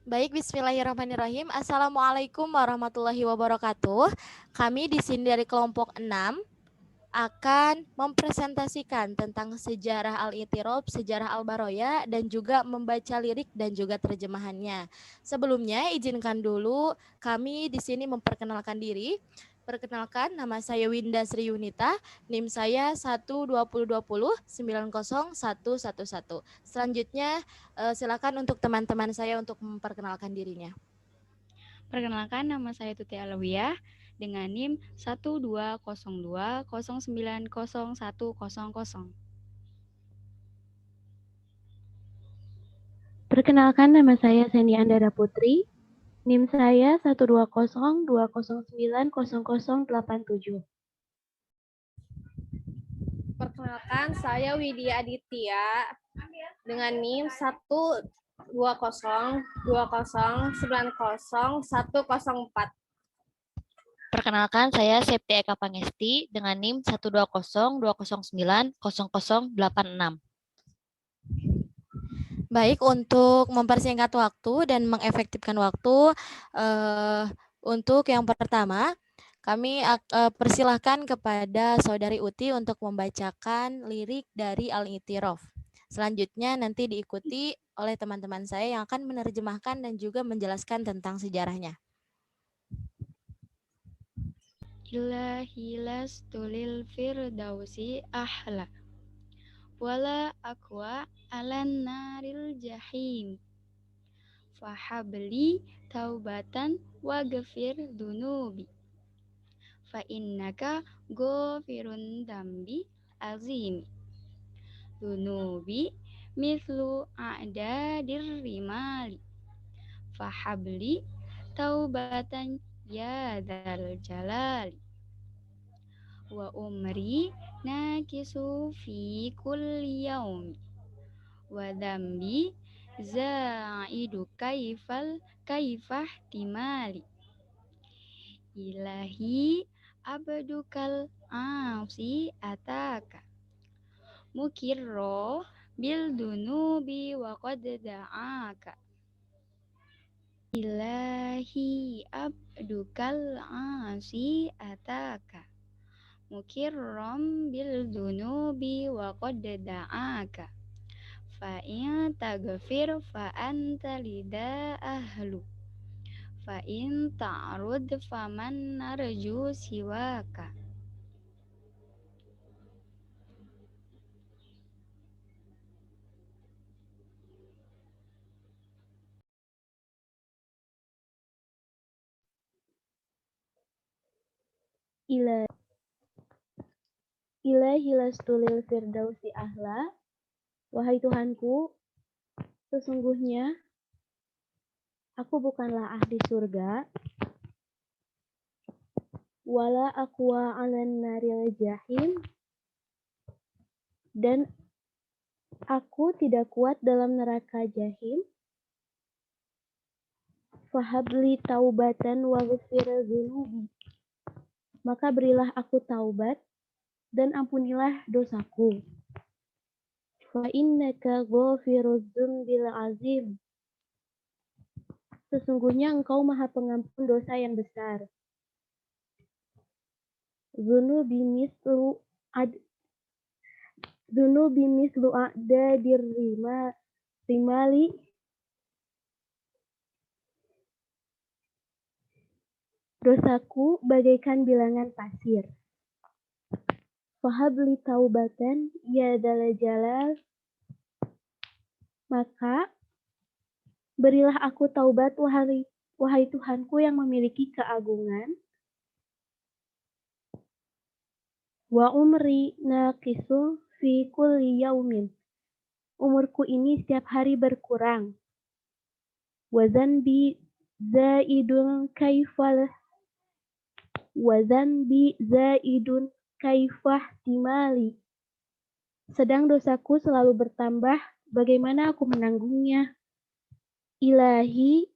Baik, bismillahirrahmanirrahim. Assalamualaikum warahmatullahi wabarakatuh. Kami di sini dari kelompok 6 akan mempresentasikan tentang sejarah Al-I'tirab, sejarah Al-Baroya, dan juga membaca lirik dan juga terjemahannya. Sebelumnya, izinkan dulu kami di sini memperkenalkan diri. Perkenalkan, nama saya Winda Sri Yunita, NIM saya 12020901111. Selanjutnya, silakan untuk teman-teman saya untuk memperkenalkan dirinya. Perkenalkan, nama saya Tuti Alawiyah dengan NIM 12020909100. Perkenalkan, nama saya Sandy Andara Putri. NIM saya 12020090087. Perkenalkan, saya Widya Aditya dengan NIM 12020901104. Perkenalkan, saya Septi Eka Pangesti dengan NIM 12020090086. Baik, untuk mempersingkat waktu dan mengefektifkan waktu, untuk yang pertama, kami persilahkan kepada Saudari Uti untuk membacakan lirik dari Al-I'tiraf. Selanjutnya nanti diikuti oleh teman-teman saya yang akan menerjemahkan dan juga menjelaskan tentang sejarahnya. Ilahi lastu lil firdausi ahla wala aqwa alan naril jahim fahabli taubatan wa ghafir dunubi fa innaka ghafirun dambi azim dunubi mislu a'dadir rimali fahabli taubatan ya dal jalali wa umri nakisu fi kulli yaumi wa dambi za'idu kaifah timali ilahi abdukal asi ataka mukirro bil dunubi wa qad da'aka ilahi abdukal asi ataka mukirrom bil dunubi wa qad da'aka fa in taghfir fa anta lida ahlu fa in ta'rud faman narju siwaka. Ilahi lastu lil firdausi ahla. Wahai Tuhanku, sesungguhnya aku bukanlah ahli surga. Wala aqwa 'alan naril jahim. Dan aku tidak kuat dalam neraka jahim. Fahabli taubatan waghfir dzunubi. Maka berilah aku taubat dan ampunilah dosaku. Fa innaka ghafirudz dzunbil azim. Sesungguhnya Engkau Maha Pengampun dosa yang besar. Dzunubi mislu a'dadir rimali. Dosaku bagaikan bilangan pasir. Fahabli taubatan ya dal jalal. Maka berilah aku taubat wahai Tuhanku yang memiliki keagungan. Wa umri naqisu fi kulli yaumin. Umurku ini setiap hari berkurang. Wa zanbi zaidun kaifah timali. Sedang dosaku selalu bertambah, bagaimana aku menanggungnya? Ilahi,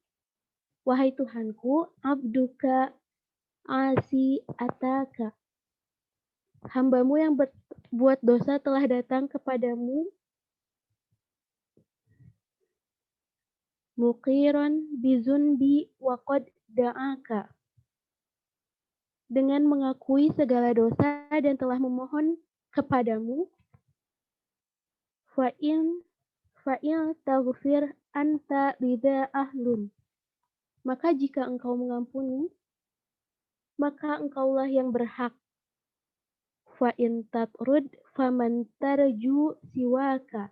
wahai Tuhanku, abduka asi ataka. Hambamu yang berbuat dosa telah datang kepadamu, muqiran bizunbi wa qad da'aka, dengan mengakui segala dosa dan telah memohon kepadamu, fa'in taghfir anta lidha ahlun. Maka jika engkau mengampuni, maka engkaulah yang berhak. Fa'in tatrud faman tarju siwaka.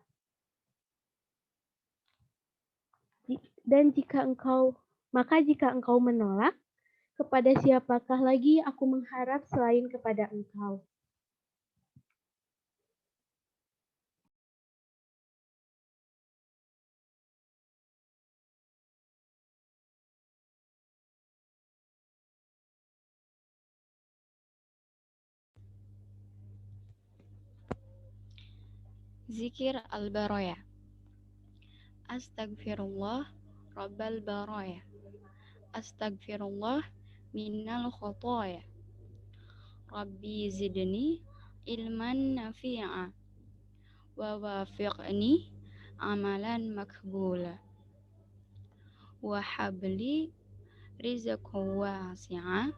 Dan jika engkau menolak, kepada siapakah lagi aku mengharap selain kepada engkau? Zikir al-baraya. Astagfirullah rabbal baraya. Astagfirullah minal khotoya. Rabbi zidni ilman nafi'a. Wa wafiqni amalan makbula. Wa habli rizqan wasi'a.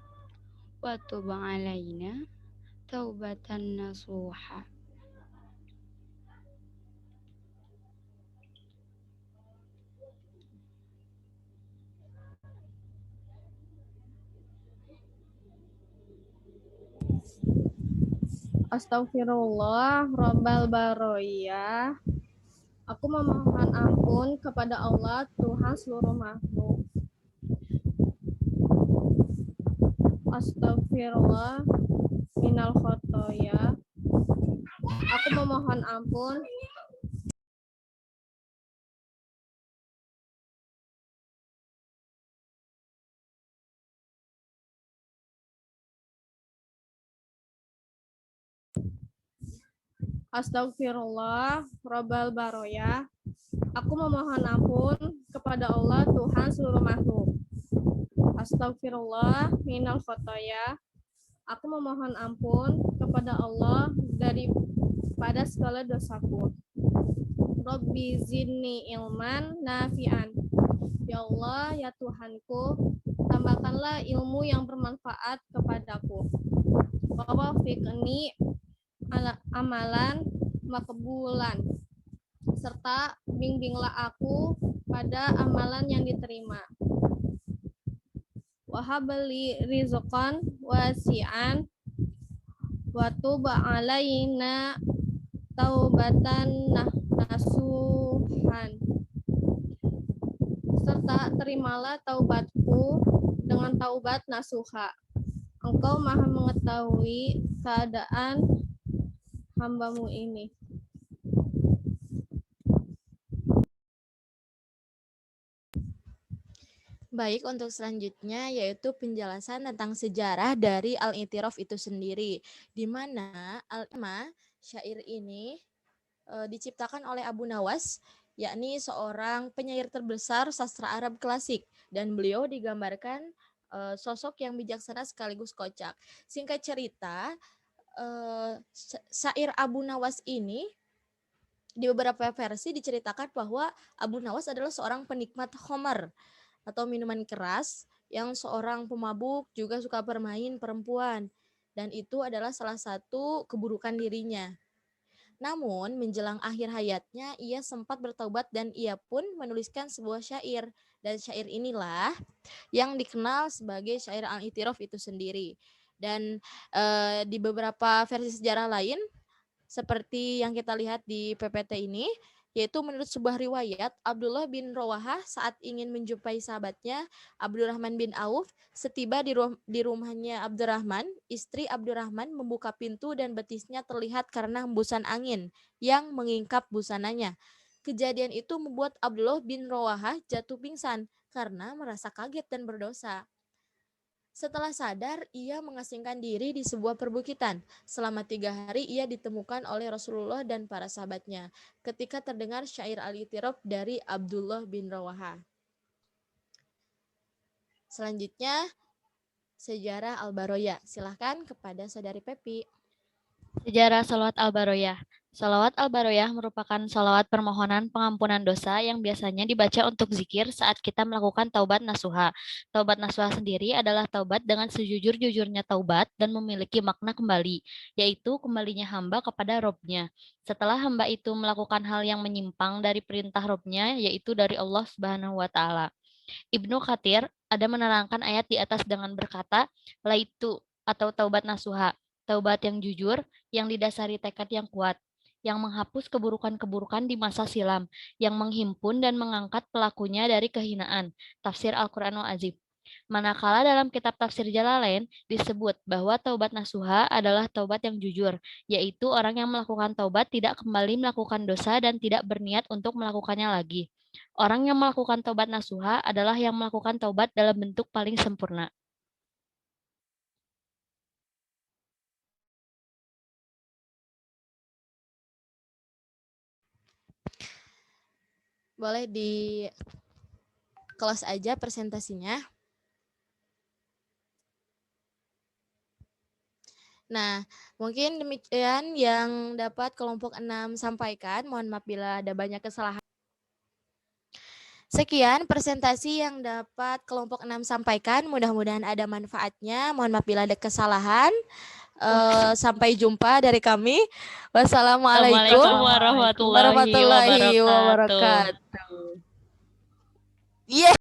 Wa tub alaina taubatan nasuha. Astagfirullah Rabbal Baroya. Aku memohon ampun kepada Allah Tuhan seluruh makhluk. Astagfirullah minal khotoya. Aku memohon ampun Astagfirullah Rabbal Baroya. Aku memohon ampun kepada Allah Tuhan seluruh makhluk. Astagfirullah minal khotoya. Aku memohon ampun kepada Allah daripada segala dosaku. Rabbi zidni ilman nafi'an. Ya Allah, ya Tuhanku, tambahkanlah ilmu yang bermanfaat kepadaku. Wa wafiqni amalan makbulan, serta bimbinglah aku pada amalan yang diterima. Wahabli rizqan wasi'an wa tub alaina taubatan nasuhan, serta terimalah taubatku dengan taubat nasuha. Engkau maha mengetahui keadaan hambamu ini. Baik, untuk selanjutnya yaitu penjelasan tentang sejarah dari Al-I'tiraf itu sendiri, di mana syair ini diciptakan oleh Abu Nawas, yakni seorang penyair terbesar sastra Arab klasik, dan beliau digambarkan sosok yang bijaksana sekaligus kocak. Singkat cerita, syair Abu Nawas ini di beberapa versi diceritakan bahwa Abu Nawas adalah seorang penikmat khamar atau minuman keras, yang seorang pemabuk, juga suka bermain perempuan, dan itu adalah salah satu keburukan dirinya. Namun menjelang akhir hayatnya ia sempat bertaubat dan ia pun menuliskan sebuah syair, dan syair inilah yang dikenal sebagai syair Al-I'tiraf itu sendiri. Dan di beberapa versi sejarah lain seperti yang kita lihat di PPT ini, yaitu menurut sebuah riwayat, Abdullah bin Rawahah saat ingin menjumpai sahabatnya Abdurrahman bin Auf, setiba di rumahnya Abdurrahman, istri Abdurrahman membuka pintu dan betisnya terlihat karena hembusan angin yang mengingkap busananya. Kejadian itu membuat Abdullah bin Rawahah jatuh pingsan karena merasa kaget dan berdosa. Setelah sadar, ia mengasingkan diri di sebuah perbukitan. Selama 3 hari ia ditemukan oleh Rasulullah dan para sahabatnya ketika terdengar syair Al-I'tiraf dari Abdullah bin Rawahah. Selanjutnya, sejarah Al-Baroya. Silahkan kepada Saudari Pepi. Sejarah Shalawat Al-Baroyah. Shalawat Al-Baroyah merupakan shalawat permohonan pengampunan dosa yang biasanya dibaca untuk zikir saat kita melakukan taubat nasuha. Taubat nasuha sendiri adalah taubat dengan sejujur-jujurnya taubat dan memiliki makna kembali, yaitu kembalinya hamba kepada Robnya. Setelah hamba itu melakukan hal yang menyimpang dari perintah Robnya, yaitu dari Allah Subhanahu wa Ta'ala. Ibnu Katsir ada menerangkan ayat di atas dengan berkata, laitu atau taubat nasuha, taubat yang jujur, yang didasari tekad yang kuat, yang menghapus keburukan-keburukan di masa silam, yang menghimpun dan mengangkat pelakunya dari kehinaan. Tafsir Al-Quranul Azim. Manakala dalam kitab tafsir Jalalain disebut bahwa taubat nasuha adalah taubat yang jujur, yaitu orang yang melakukan taubat tidak kembali melakukan dosa dan tidak berniat untuk melakukannya lagi. Orang yang melakukan taubat nasuha adalah yang melakukan taubat dalam bentuk paling sempurna. Boleh di close aja presentasinya. Nah, mungkin demikian yang dapat kelompok 6 sampaikan. Mohon maaf bila ada banyak kesalahan. Sekian presentasi yang dapat kelompok 6 sampaikan. Mudah-mudahan ada manfaatnya. Mohon maaf bila ada kesalahan. Sampai jumpa dari kami. Wassalamualaikum Assalamualaikum warahmatullahi warahmatullahi wabarakatuh. wabarakatuh. Yeah.